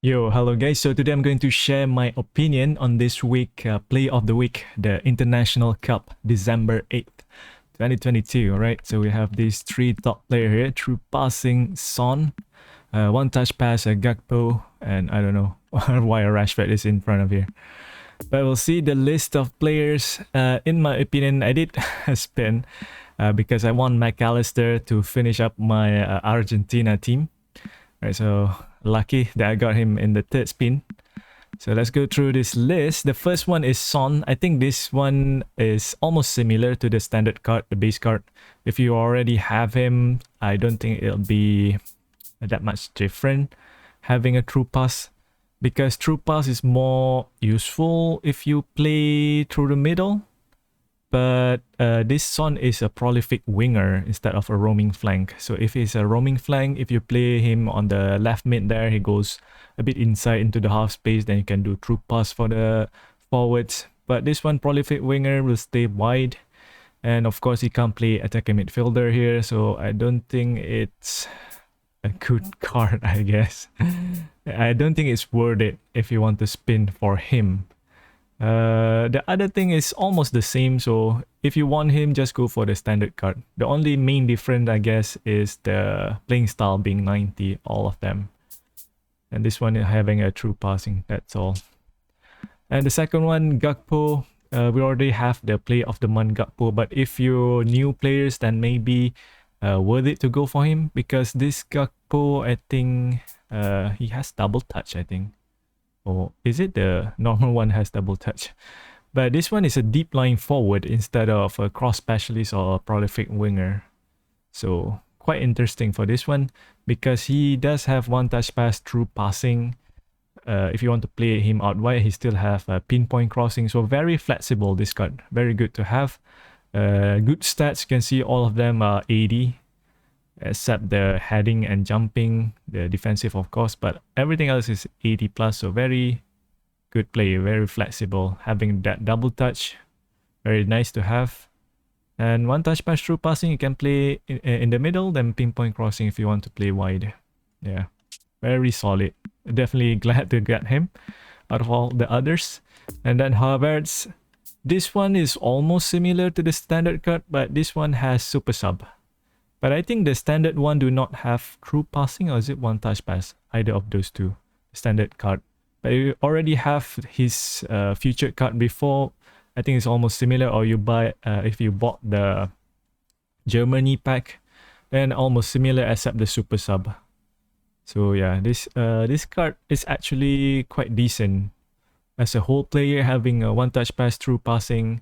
Yo, hello guys. So today I'm going to share my opinion on this week play of the week, the International Cup, December 8th, 2022. Alright, so we have these three top players here: through passing, Son, one touch pass, Gakpo, and I don't know why Rashford is in front of here. But we'll see the list of players. In my opinion, I did a spin because I want McAllister to finish up my Argentina team. Right, so lucky that I got him in the third spin. So let's go through this list. The first one is Son. I think this one is almost similar to the standard card, the base card. If you already have him, I don't think it'll be that much different having a true pass, because true pass is more useful if you play through the middle. But this Son is a prolific winger instead of a roaming flank. So if he's a roaming flank, if you play him on the left mid there, he goes a bit inside into the half space, then you can do true pass for the forwards. But this one, prolific winger, will stay wide. And of course, he can't play attacking midfielder here, so I don't think it's a good card, I guess. I don't think it's worth it if you want to spin for him. The other thing is almost the same, so if you want him, just go for the standard card. The only main difference, I guess, is the playing style being 90, all of them. And this one having a true passing, that's all. And the second one, Gakpo, we already have the play of the month Gakpo, but if you're new players, then maybe worth it to go for him, because this Gakpo, I think he has double touch, I think. Or is it the normal one has double touch? But this one is a deep lying forward instead of a cross specialist or a prolific winger. So quite interesting for this one, because he does have one touch pass through passing. If you want to play him out wide, he still have a pinpoint crossing. So very flexible, this card. Very good to have. Good stats, you can see all of them are 80. Except the heading and jumping, the defensive of course, but everything else is 80 plus, so very good play, very flexible. Having that double touch, very nice to have. And one touch pass through passing, you can play in the middle, then pinpoint crossing if you want to play wide. Yeah, very solid. Definitely glad to get him out of all the others. And then Havertz, this one is almost similar to the standard card, but this one has super sub. But I think the standard one do not have true passing, or is it one touch pass? Either of those two, standard card. But you already have his featured card before, I think it's almost similar. Or you buy, if you bought the Germany pack, then almost similar except the super sub. So yeah, this card is actually quite decent. As a whole player, having a one touch pass through passing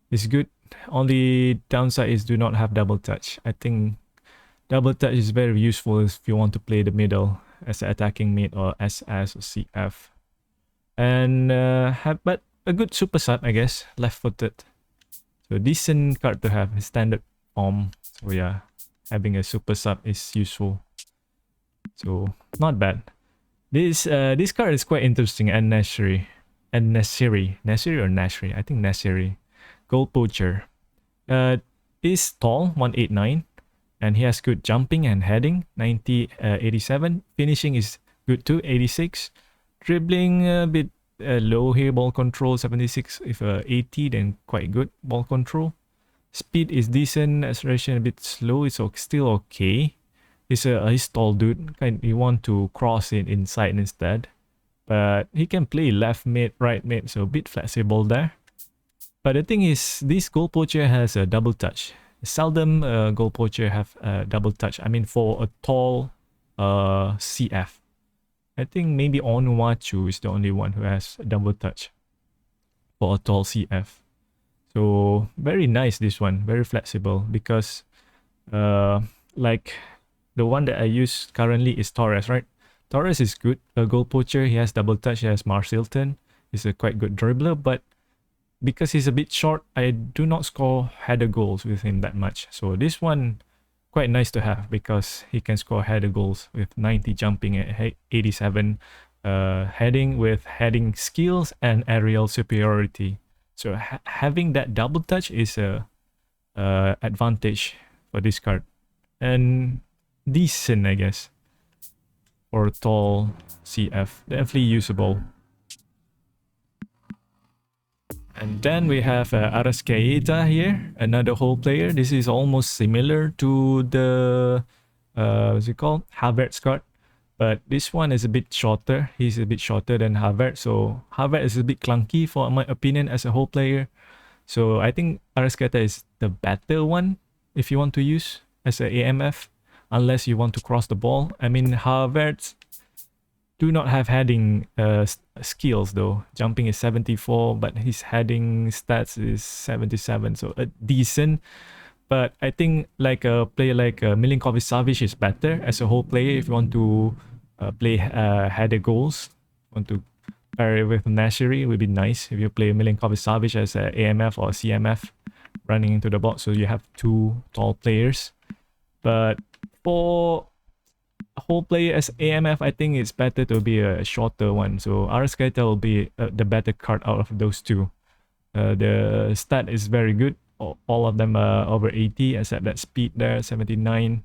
is good. Only downside is do not have double touch. I think double touch is very useful if you want to play the middle as an attacking mid or SS or CF. And but a good super sub, I guess, left-footed. So decent card to have, standard form. So yeah, having a super sub is useful. So not bad. This card is quite interesting and necessary. And Nasiri or Nashri? I think Nasiri. Goal poacher. Is tall, 189, and he has good jumping and heading, 87. Finishing is good too, 86. Dribbling a bit low here, ball control 76. If 80, then quite good ball control. Speed is decent, acceleration a bit slow, it's still okay. He's tall dude, you want to cross it inside instead. But he can play left mid, right mid, so a bit flexible there. But the thing is, this goal poacher has a double touch. Seldom goal poacher have a double touch. I mean, for a tall CF. I think maybe Onuachu is the only one who has a double touch for a tall CF. So very nice, this one. Very flexible, because like the one that I use currently is Torres, right? Torres is good. A goal poacher, he has double touch, he has Marsilton. He's a quite good dribbler, but because he's a bit short, I do not score header goals with him that much. So this one, quite nice to have, because he can score header goals with 90 jumping at 87 heading, with heading skills and aerial superiority. So having that double touch is a advantage for this card. And decent, I guess. or tall CF. Definitely usable. And then we have Arascaeta here, another whole player. This is almost similar to the what's it called? Havertz card. But this one is a bit shorter. He's a bit shorter than Havertz. So Havertz is a bit clunky for my opinion as a whole player. So I think Arascaeta is the better one if you want to use as a AMF, unless you want to cross the ball. I mean, Havertz do not have heading skills though. Jumping is 74, but his heading stats is 77, so a decent. But I think like a player like Milinkovic-Savic is better as a whole player if you want to play header goals. Want to pair it with Nashiri, it would be nice if you play Milinkovic-Savic as a AMF or CMF running into the box, so you have two tall players. But for a whole player as AMF, I think it's better to be a shorter one. So Arascaeta will be the better card out of those two. The stat is very good. All of them are over 80, except that speed there, 79.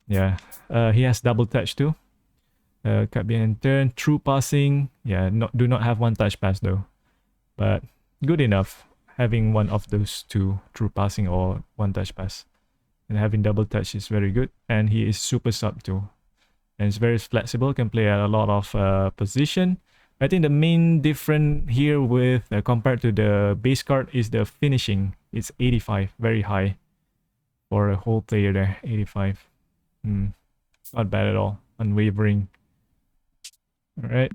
Yeah, he has double touch too. Cut behind turn, true passing. Yeah, do not have one touch pass though, but good enough having one of those two, true passing or one touch pass. And having double touch is very good, and he is super sub too. And it's very flexible, can play at a lot of position. I think the main difference here with compared to the base card is the finishing. It's 85, very high for a whole player there. 85, not bad at all, unwavering. All right,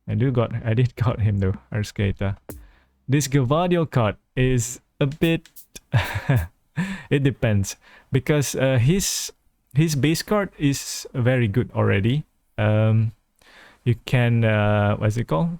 I did got him though, Arascaeta. This Gavadio card is a bit. It depends because his base card is very good already. You can what's it called?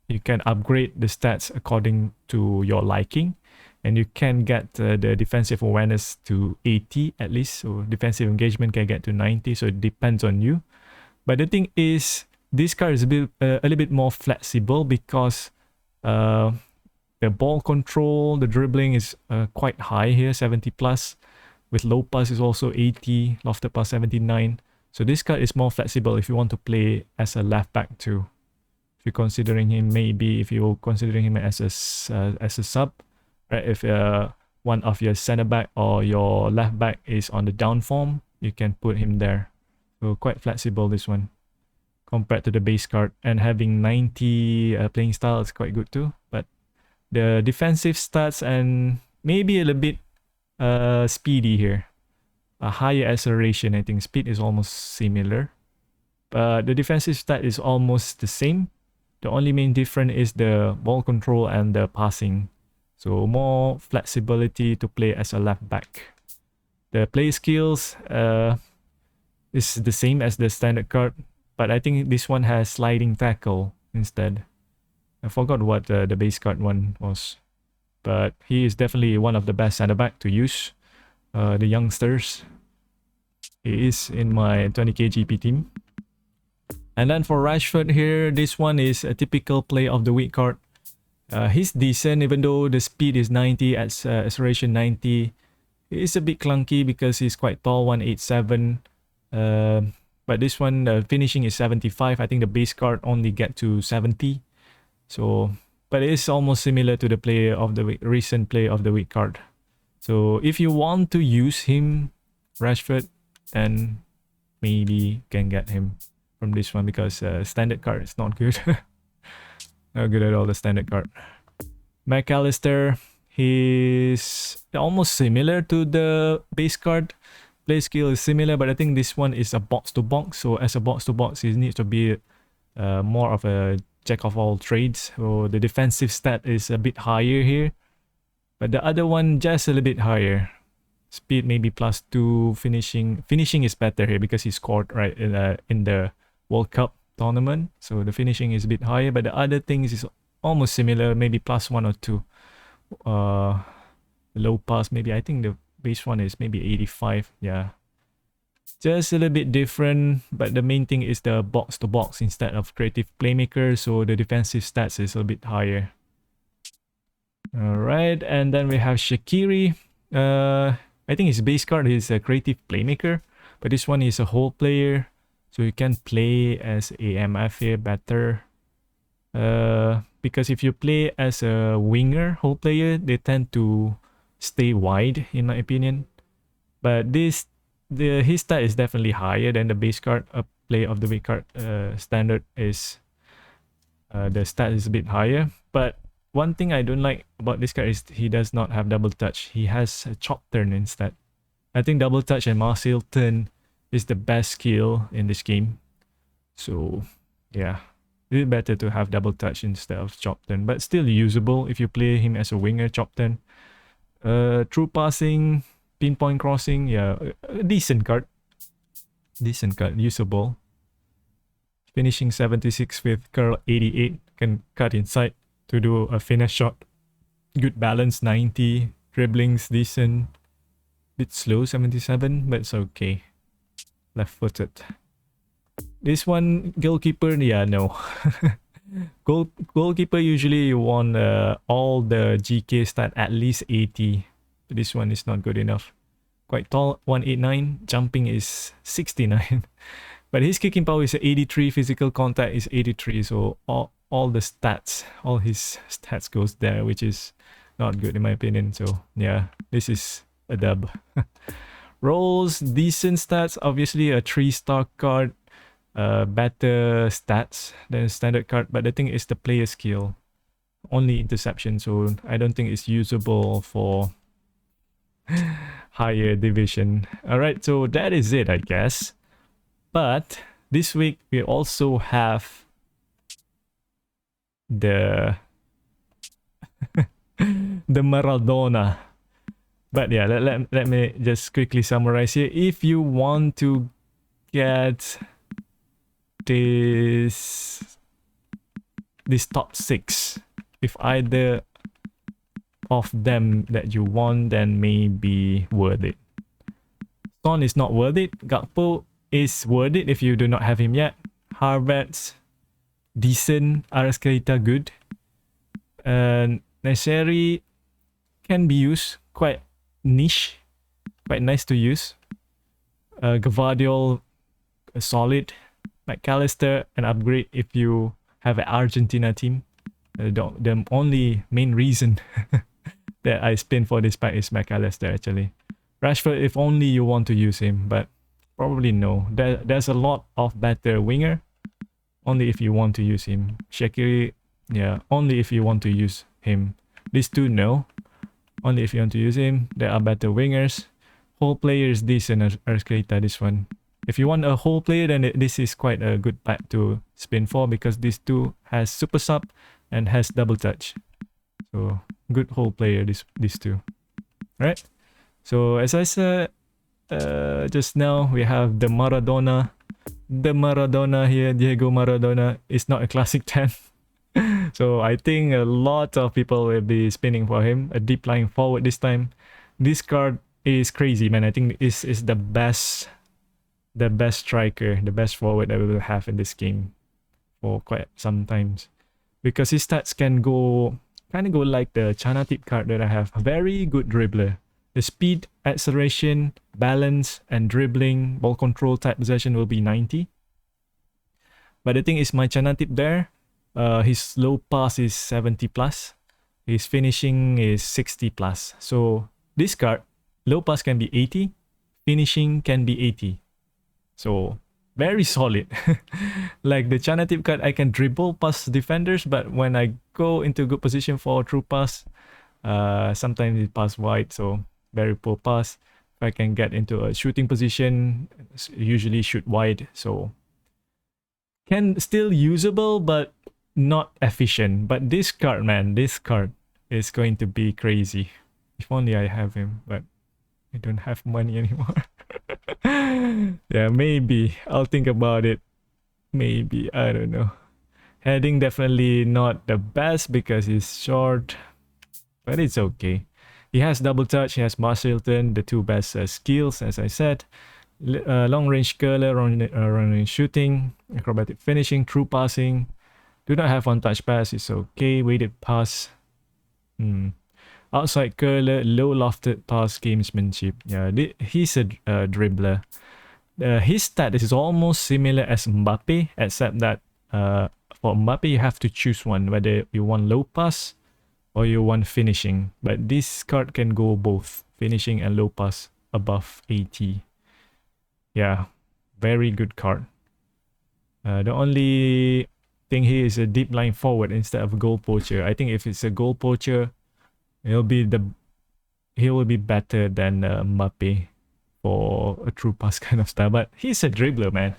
You can upgrade the stats according to your liking, and you can get the defensive awareness to 80 at least. So defensive engagement can get to 90. So it depends on you. But the thing is, this card is a little bit more flexible because the ball control, the dribbling is quite high here, 70 plus. With low pass is also 80, lofted pass 79. So this card is more flexible if you want to play as a left back too. If you're considering him, maybe if you're considering him as a sub, right? If one of your center back or your left back is on the down form, you can put him there. So quite flexible this one compared to the base card, and having 90 playing style is quite good too. But the defensive stats and maybe a little bit speedy here. A higher acceleration, I think speed is almost similar. But the defensive stat is almost the same. The only main difference is the ball control and the passing. So more flexibility to play as a left back. The play skills is the same as the standard card, but I think this one has sliding tackle instead. I forgot what the base card one was. But he is definitely one of the best center back to use. The youngsters. He is in my 20k GP team. And then for Rashford here, this one is a typical play of the week card. He's decent even though the speed is 90, acceleration 90. It's a bit clunky because he's quite tall, 187. But this one, the finishing is 75. I think the base card only get to 70. So, but it is almost similar to the play of the week, recent play of the week card. So if you want to use him, Rashford, then maybe can get him from this one because standard card is not good. Not good at all, the standard card. McAllister, he's almost similar to the base card. Play skill is similar, but I think this one is a box to box. So as a box to box, he needs to be more of a jack of all trades. So the defensive stat is a bit higher here, but the other one just a little bit higher. Speed maybe +2. Finishing is better here because he scored right in the World Cup tournament. So the finishing is a bit higher, but the other things is almost similar, maybe +1 or 2. Low pass, maybe I think the base one is maybe 85. Yeah, just a little bit different, but the main thing is the box to box instead of creative playmaker, so the defensive stats is a bit higher. All right, and then we have Shaqiri. I think his base card is a creative playmaker, but this one is a whole player. So you can play as a MFA better. Because if you play as a winger, whole player, they tend to stay wide, in my opinion. But his stat is definitely higher than the base card. A play of the week card standard is the stat is a bit higher. But one thing I don't like about this card is he does not have double touch. He has a chop turn instead. I think double touch and Martial turn is the best skill in this game. So yeah, it's better to have double touch instead of chop turn, but still usable if you play him as a winger. Chop turn, true passing, pinpoint crossing, yeah, a decent card, usable. Finishing 76 with curl 88, can cut inside to do a finish shot. Good balance 90, dribblings decent, bit slow 77, but it's okay. Left footed. This one, goalkeeper, yeah, no. Goalkeeper usually you want all the GK stat at least 80. But this one is not good enough. Quite tall, 189. Jumping is 69. But his kicking power is 83. Physical contact is 83. So all the stats, all his stats goes there, which is not good in my opinion. So yeah, this is a dub. Rolls, decent stats. Obviously a 3-star card. Better stats than standard card, but the thing is the player skill, only interception, so I don't think it's usable for higher division. Alright, so that is it, I guess. But this week we also have the the Maradona. But yeah, let me just quickly summarize here. If you want to get this top 6, if either of them that you want, then maybe worth it. Son is not worth it. Gakpo is worth it if you do not have him yet. Harvards decent. Arascaeta good. And Neseri can be used, quite niche, quite nice to use. Gvardiol solid. McAllister, an upgrade if you have an Argentina team. The only main reason that I spin for this pack is McAllister actually. Rashford, if only you want to use him, but probably no. There's a lot of better winger, only if you want to use him. Shaqiri, yeah, only if you want to use him. These two, no. Only if you want to use him. There are better wingers. Whole player is decent, Arascaeta, this one. If you want a whole player, then this is quite a good pack to spin for, because this two has super sub and has double touch. So good whole player, these two. Right? So as I said just now, we have the Maradona. The Maradona here, Diego Maradona, is not a classic 10. So I think a lot of people will be spinning for him. A deep lying forward this time. This card is crazy, man. I think this is the best striker, the best forward that we will have in this game for quite some times, because his stats can go kind of go like the Chanatip card that I have. Very good dribbler. The speed, acceleration, balance, and dribbling, ball control, tight possession will be 90. But the thing is, my Chanatip there, his low pass is 70 plus, his finishing is 60 plus. So this card, low pass can be 80, finishing can be 80. So very solid. Like the Chanatip card, I can dribble past defenders, but when I go into good position for true pass, sometimes it pass wide, so very poor pass. If I can get into a shooting position, usually shoot wide, so can still usable but not efficient. But this card, man, this card is going to be crazy. If only I have him, but I don't have money anymore. Yeah, maybe I'll think about it. Maybe, I don't know. Heading definitely not the best because he's short, but it's okay. He has double touch, he has Marshallton, the two best skills, as I said. Long range curler, long range shooting, acrobatic finishing, true passing. Do not have one touch pass, it's okay. Weighted pass. Outside curler, low lofted pass, gamesmanship. Yeah, he's a dribbler. his stat is almost similar as Mbappe, except that for Mbappe you have to choose one, whether you want low pass or you want finishing. But this card can go both finishing and low pass above 80. Yeah, very good card. The only thing here is a deep line forward instead of a goal poacher. I think if it's a goal poacher, he will be better than Mbappe for a true pass kind of style. But he's a dribbler, man.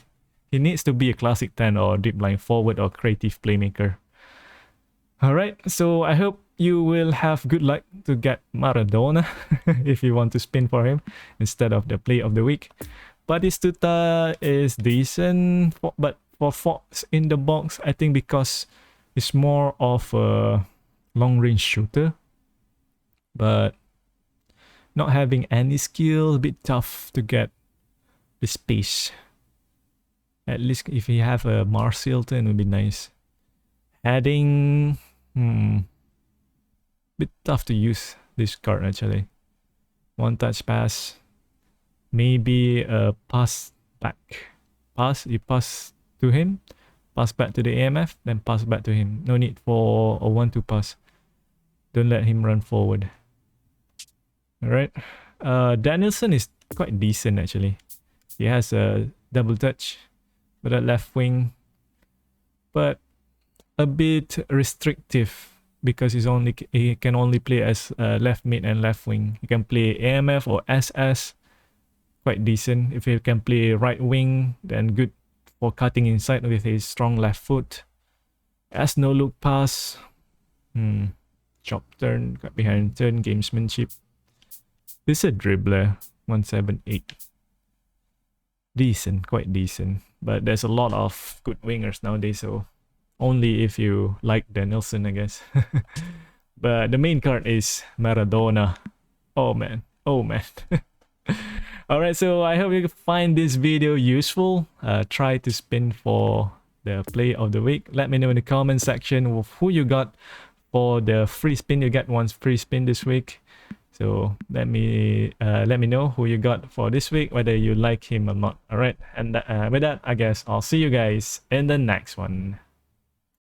He needs to be a classic 10 or deep line forward or creative playmaker. Alright, so I hope you will have good luck to get Maradona if you want to spin for him instead of the play of the week. Batistuta is decent, but for Fox in the box, I think because it's more of a long-range shooter, but not having any skill, a bit tough to get the space. At least if you have a Marsilton, it would be nice. Adding, bit tough to use this card actually. One touch pass, maybe a pass back. You pass to him, pass back to the AMF, then pass back to him. No need for a 1-2 pass. Don't let him run forward. Alright. Danielson is quite decent actually. He has a double touch for that left wing, but a bit restrictive because he can only play as left mid and left wing. He can play AMF or SS, quite decent. If he can play right wing, then good for cutting inside with his strong left foot. As no look pass, chop turn, cut behind turn, gamesmanship. This is a dribbler, 178. Decent, quite decent. But there's a lot of good wingers nowadays, so only if you like Danielson, I guess. But the main card is Maradona. Oh man, oh man. Alright, so I hope you find this video useful. Try to spin for the play of the week. Let me know in the comment section of who you got for the free spin. You get one free spin this week. So let me know who you got for this week, whether you like him or not. Alright, and with that, I guess I'll see you guys in the next one.